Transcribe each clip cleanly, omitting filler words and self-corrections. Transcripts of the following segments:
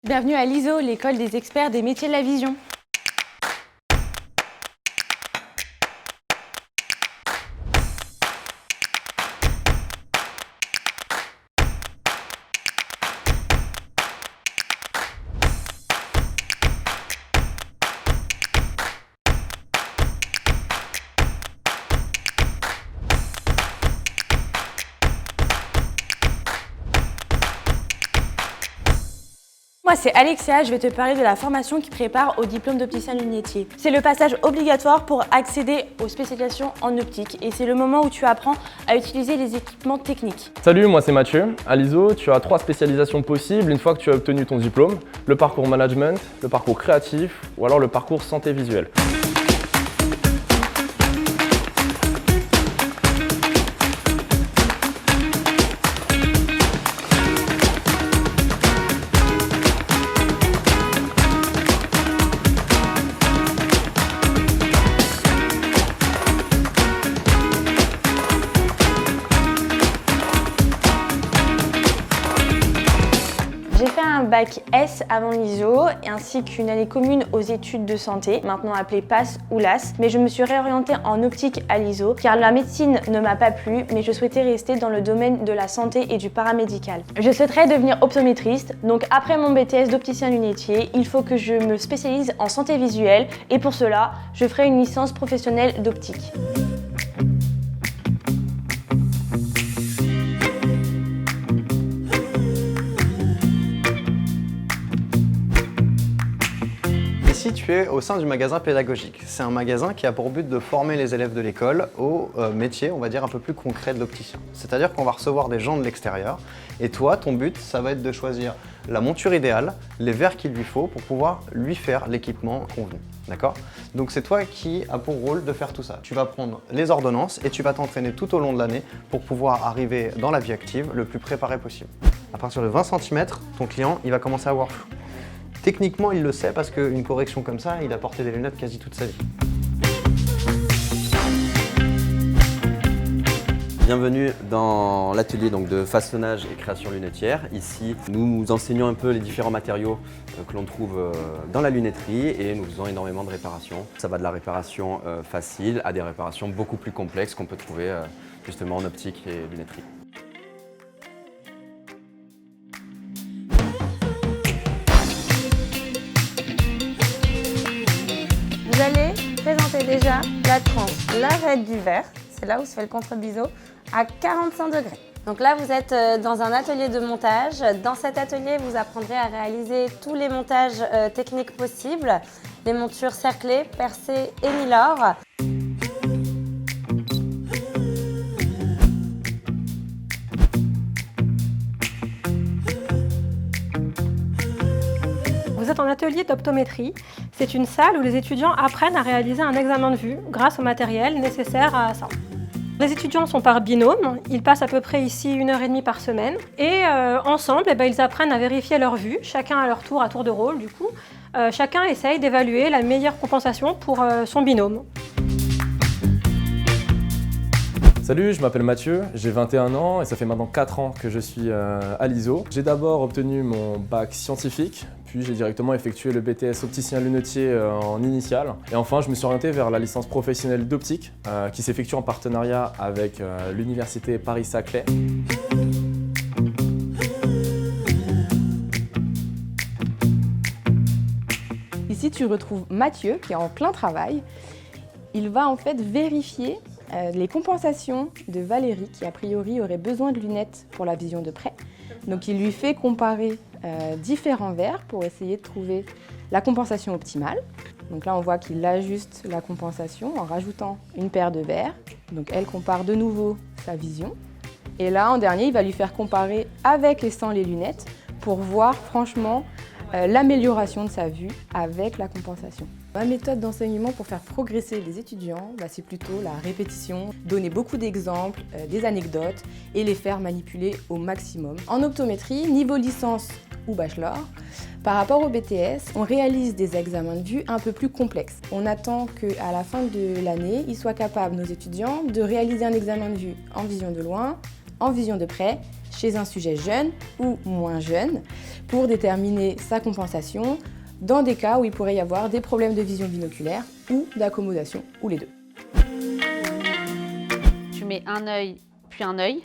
Bienvenue à l'ISO, l'école des experts des métiers de la vision. Moi, c'est Alexia, je vais te parler de la formation qui prépare au diplôme d'opticien lunetier. C'est le passage obligatoire pour accéder aux spécialisations en optique et c'est le moment où tu apprends à utiliser les équipements techniques. Salut, moi c'est Mathieu. À l'ISO, tu as 3 spécialisations possibles une fois que tu as obtenu ton diplôme. Le parcours management, le parcours créatif ou alors le parcours santé visuelle. J'ai fait un bac S avant l'ISO ainsi qu'une année commune aux études de santé, maintenant appelée PASS ou LAS, mais je me suis réorientée en optique à l'ISO car la médecine ne m'a pas plu, mais je souhaitais rester dans le domaine de la santé et du paramédical. Je souhaiterais devenir optométriste, donc après mon BTS d'opticien lunetier, il faut que je me spécialise en santé visuelle et pour cela, je ferai une licence professionnelle d'optique. Ici, tu es au sein du magasin pédagogique. C'est un magasin qui a pour but de former les élèves de l'école au métier, on va dire, un peu plus concret de l'opticien. C'est-à-dire qu'on va recevoir des gens de l'extérieur et toi, ton but, ça va être de choisir la monture idéale, les verres qu'il lui faut pour pouvoir lui faire l'équipement convenu. D'accord? Donc c'est toi qui as pour rôle de faire tout ça. Tu vas prendre les ordonnances et tu vas t'entraîner tout au long de l'année pour pouvoir arriver dans la vie active le plus préparé possible. À partir de 20 cm, ton client, il va commencer à avoir flou. Techniquement, il le sait parce qu'une correction comme ça, il a porté des lunettes quasi toute sa vie. Bienvenue dans l'atelier de façonnage et création lunetière. Ici, nous enseignons un peu les différents matériaux que l'on trouve dans la lunetterie et nous faisons énormément de réparations. Ça va de la réparation facile à des réparations beaucoup plus complexes qu'on peut trouver justement en optique et lunetterie. Vous allez présenter déjà la tranche, l'arête du verre, c'est là où se fait le contre-biseau, à 45 degrés. Donc là, vous êtes dans un atelier de montage. Dans cet atelier, vous apprendrez à réaliser tous les montages techniques possibles, les montures cerclées, percées et milors. Vous êtes en atelier d'optométrie. C'est une salle où les étudiants apprennent à réaliser un examen de vue grâce au matériel nécessaire à ça. Les étudiants sont par binôme, ils passent à peu près ici 1h30 par semaine et ensemble ils apprennent à vérifier leur vue, chacun à leur tour, à tour de rôle du coup. Chacun essaye d'évaluer la meilleure compensation pour son binôme. Salut, je m'appelle Mathieu, j'ai 21 ans et ça fait maintenant 4 ans que je suis à l'ISO. J'ai d'abord obtenu mon bac scientifique, puis j'ai directement effectué le BTS opticien lunetier en initiale. Et enfin, je me suis orienté vers la licence professionnelle d'optique qui s'effectue en partenariat avec l'université Paris-Saclay. Ici, tu retrouves Mathieu qui est en plein travail. Il va en fait vérifier les compensations de Valérie qui a priori aurait besoin de lunettes pour la vision de près. Donc il lui fait comparer différents verres pour essayer de trouver la compensation optimale. Donc là on voit qu'il ajuste la compensation en rajoutant une paire de verres. Donc elle compare de nouveau sa vision. Et là en dernier il va lui faire comparer avec et sans les lunettes pour voir franchement l'amélioration de sa vue avec la compensation. Ma méthode d'enseignement pour faire progresser les étudiants, c'est plutôt la répétition, donner beaucoup d'exemples, des anecdotes et les faire manipuler au maximum. En optométrie, niveau licence ou bachelor, par rapport au BTS, on réalise des examens de vue un peu plus complexes. On attend qu'à la fin de l'année, ils soient capables, nos étudiants, de réaliser un examen de vue en vision de loin, en vision de près chez un sujet jeune ou moins jeune pour déterminer sa compensation dans des cas où il pourrait y avoir des problèmes de vision binoculaire ou d'accommodation ou les deux. Tu mets un œil puis un œil.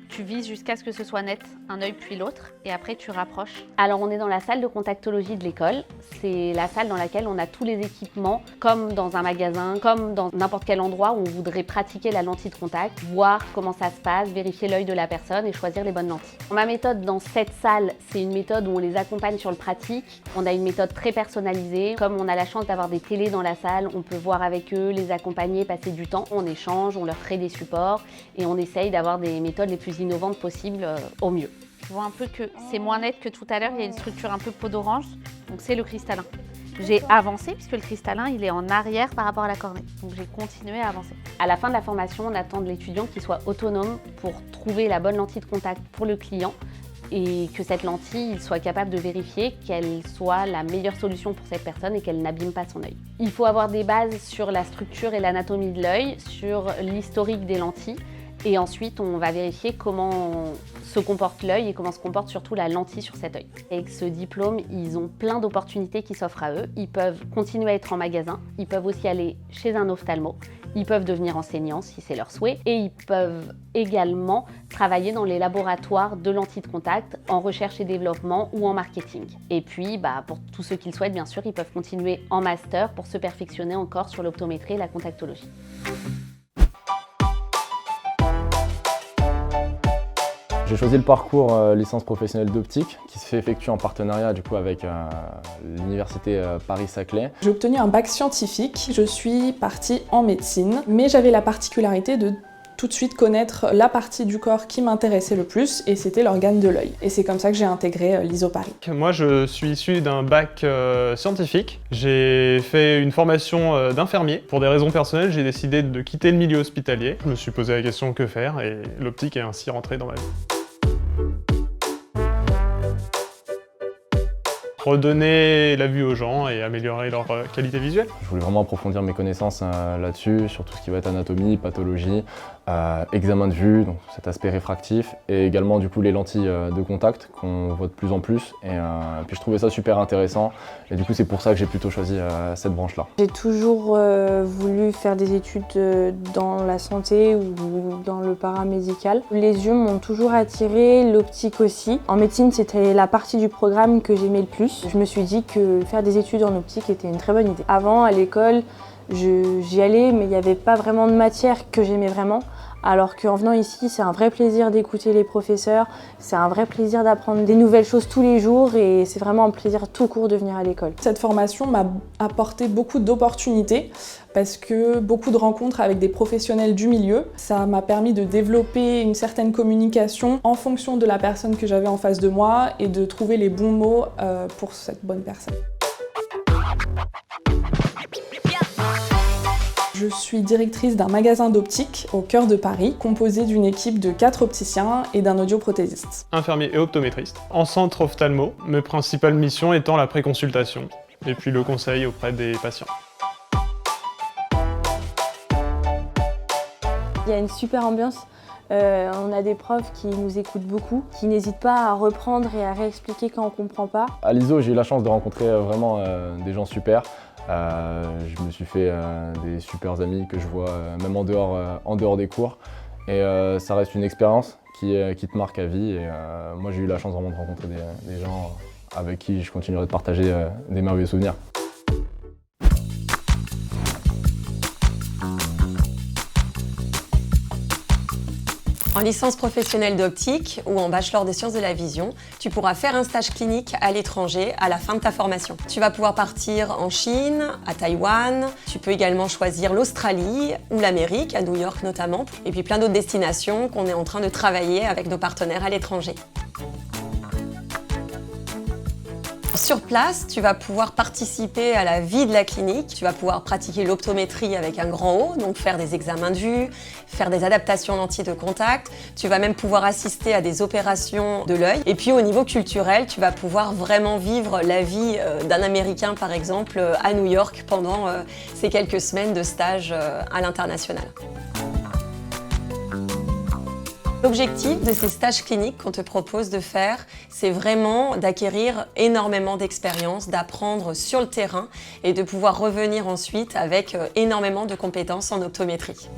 Tu vises jusqu'à ce que ce soit net, un œil puis l'autre, et après tu rapproches. Alors on est dans la salle de contactologie de l'école. C'est la salle dans laquelle on a tous les équipements, comme dans un magasin, comme dans n'importe quel endroit où on voudrait pratiquer la lentille de contact, voir comment ça se passe, vérifier l'œil de la personne et choisir les bonnes lentilles. Ma méthode dans cette salle, c'est une méthode où on les accompagne sur le pratique. On a une méthode très personnalisée. Comme on a la chance d'avoir des télés dans la salle, on peut voir avec eux, les accompagner, passer du temps. On échange, on leur crée des supports et on essaye d'avoir des méthodes les plus innovantes possibles au mieux. Tu vois un peu que c'est moins net que tout à l'heure, il y a une structure un peu peau d'orange, donc c'est le cristallin. J'ai avancé puisque le cristallin il est en arrière par rapport à la cornée, donc j'ai continué à avancer. À la fin de la formation, on attend de l'étudiant qu'il soit autonome pour trouver la bonne lentille de contact pour le client et que cette lentille il soit capable de vérifier qu'elle soit la meilleure solution pour cette personne et qu'elle n'abîme pas son œil. Il faut avoir des bases sur la structure et l'anatomie de l'œil, sur l'historique des lentilles. Et ensuite, on va vérifier comment se comporte l'œil et comment se comporte surtout la lentille sur cet œil. Avec ce diplôme, ils ont plein d'opportunités qui s'offrent à eux. Ils peuvent continuer à être en magasin, ils peuvent aussi aller chez un ophtalmo, ils peuvent devenir enseignants si c'est leur souhait et ils peuvent également travailler dans les laboratoires de lentilles de contact en recherche et développement ou en marketing. Et puis, pour tous ceux qui le souhaitent, bien sûr, ils peuvent continuer en master pour se perfectionner encore sur l'optométrie et la contactologie. J'ai choisi le parcours licence professionnelle d'optique qui se fait effectuer en partenariat du coup avec l'université Paris-Saclay. J'ai obtenu un bac scientifique, je suis partie en médecine, mais j'avais la particularité de tout de suite connaître la partie du corps qui m'intéressait le plus et c'était l'organe de l'œil. Et c'est comme ça que j'ai intégré l'ISO Paris. Moi je suis issu d'un bac scientifique. J'ai fait une formation d'infirmier. Pour des raisons personnelles, j'ai décidé de quitter le milieu hospitalier. Je me suis posé la question que faire et l'optique est ainsi rentrée dans ma vie. Redonner la vue aux gens et améliorer leur qualité visuelle. Je voulais vraiment approfondir mes connaissances là-dessus, sur tout ce qui va être anatomie, pathologie, examen de vue, donc cet aspect réfractif, et également du coup les lentilles de contact qu'on voit de plus en plus. Et puis je trouvais ça super intéressant, et du coup c'est pour ça que j'ai plutôt choisi cette branche-là. J'ai toujours voulu faire des études dans la santé ou dans le paramédical. Les yeux m'ont toujours attiré, l'optique aussi. En médecine, c'était la partie du programme que j'aimais le plus. Je me suis dit que faire des études en optique était une très bonne idée. Avant, à l'école, j'y allais, mais il n'y avait pas vraiment de matière que j'aimais vraiment. Alors qu'en venant ici, c'est un vrai plaisir d'écouter les professeurs, c'est un vrai plaisir d'apprendre des nouvelles choses tous les jours et c'est vraiment un plaisir tout court de venir à l'école. Cette formation m'a apporté beaucoup d'opportunités parce que beaucoup de rencontres avec des professionnels du milieu. Ça m'a permis de développer une certaine communication en fonction de la personne que j'avais en face de moi et de trouver les bons mots pour cette bonne personne. Je suis directrice d'un magasin d'optique au cœur de Paris, composé d'une équipe de 4 opticiens et d'un audioprothésiste. Infirmier et optométriste. En centre ophtalmo, mes principales missions étant la préconsultation et puis le conseil auprès des patients. Il y a une super ambiance. On a des profs qui nous écoutent beaucoup, qui n'hésitent pas à reprendre et à réexpliquer quand on ne comprend pas. À l'ISO, j'ai eu la chance de rencontrer vraiment des gens super. Je me suis fait des super amis que je vois même en dehors des cours. Et ça reste une expérience qui te marque à vie. Et moi, j'ai eu la chance vraiment de rencontrer des gens avec qui je continuerai de partager des merveilleux souvenirs. En licence professionnelle d'optique ou en bachelor des sciences de la vision, tu pourras faire un stage clinique à l'étranger à la fin de ta formation. Tu vas pouvoir partir en Chine, à Taïwan, tu peux également choisir l'Australie ou l'Amérique, à New York notamment, et puis plein d'autres destinations qu'on est en train de travailler avec nos partenaires à l'étranger. Sur place, tu vas pouvoir participer à la vie de la clinique, tu vas pouvoir pratiquer l'optométrie avec un grand O, donc faire des examens de vue, faire des adaptations lentilles de contact, tu vas même pouvoir assister à des opérations de l'œil. Et puis au niveau culturel, tu vas pouvoir vraiment vivre la vie d'un Américain par exemple à New York pendant ces quelques semaines de stage à l'international. L'objectif de ces stages cliniques qu'on te propose de faire, c'est vraiment d'acquérir énormément d'expérience, d'apprendre sur le terrain et de pouvoir revenir ensuite avec énormément de compétences en optométrie.